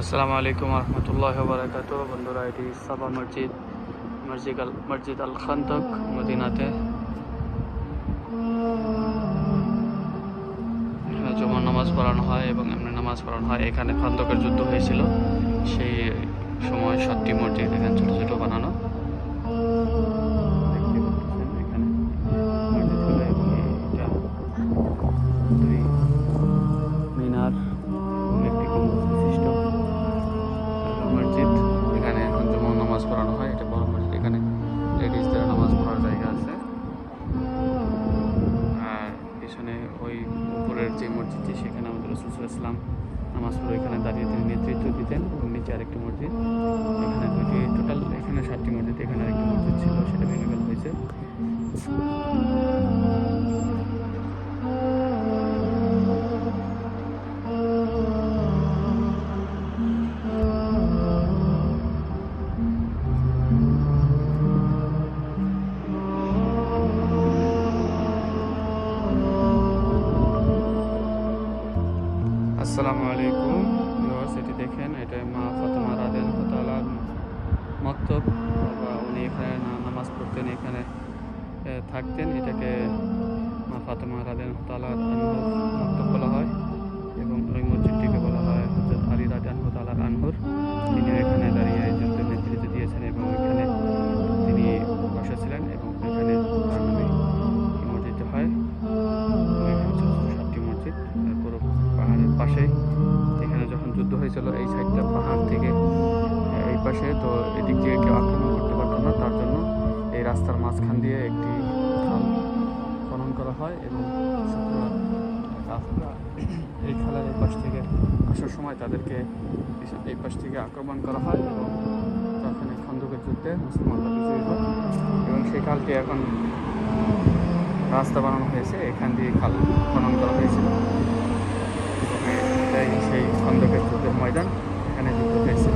আসসালামু আলাইকুম রহমতুল্লাহ বারাকাত। বন্ধুরা, এটি সাবা মসজিদ মসজিদ আল খান্তক মদিনাতে। এখানে জুমার নামাজ পড়ানো হয় এবং এমনি নামাজ পড়ানো হয়। এখানে খান্তকের যুদ্ধ হয়েছিল, সেই সময় 7টি মসজিদ এখানে ছোট ছোট বানানো। দেখতে পাচ্ছেন এখানে মসজিদগুলো এবং এটা দুই মিনার এবং একটি গম্বুজ বিশিষ্ট মসজিদ। এখানে এখন জুমার নামাজ পড়ানো হয়। এটা বড় মসজিদ, এখানে লেডিসদের নামাজ পড়ার জায়গা আছে। আর পিছনে ওই উপরের যে মসজিদটি, সেখানে আমাদের রাসূল সাল্লাল্লাহু আলাইহি ওয়াসাল্লাম নামাজ পড়ে এখানে দাঁড়িয়ে তিনি নেতৃত্ব দিতেন। এবং নিচে আরেকটি মসজিদ, এখানে দুইটি, টোটাল এখানে 7টি মসজিদ। এখানে আরেকটি মসজিদ ছিল, সেটা ভেঙে ফেলা হয়েছে। আসসালামু আলাইকুম ভিউয়ার্স, এটি দেখেন, এটা মা ফাতেমা রাদিয়াল্লাহু তাআলার মক্তব, বা উনি এখানে নামাজ পড়তেন, এখানে থাকতেন। এটাকে মা ফাতেমা রাদিয়াল্লাহু তাআলার মক্তব বলা হয় এবং ওই মসজিদটিকে বলা হয় হযরত আলী রাদিয়াল্লাহু তাআলার আনহুর। তিনি এখানে দাঁড়িয়ে যুদ্ধের নেতৃত্ব দিয়েছেন এবং এখানে তিনি বসেছিলেন এবং এখানে তার নামে এই মসজিদটি হয়। এখানে ছোট ছোট 7টি মসজিদ পুরো পাহাড়ের পাশে। এখানে যখন যুদ্ধ হয়েছিল, এই সাইডটা পাহাড় থেকে এই পাশে, তো এদিক দিয়ে কেউ আক্রমণ করতে পারতো না, তার জন্য এই রাস্তার মাঝখান দিয়ে একটি খাল খনন করা হয় এবং কাফেররা এই খালের এই পাশ থেকে আসার সময় তাদেরকে এই পাশ থেকে আক্রমণ করা হয় এবং তখন এই খন্দকের যুদ্ধে মুসলমানরা বিজয়ী হয় এবং সেই খালটি এখন রাস্তা বানানো হয়েছে। এখান দিয়ে খাল খনন করা হয়েছিল এবং এটাই সেই খন্দকের যুদ্ধের ময়দান, এখানে যুদ্ধ হয়েছে।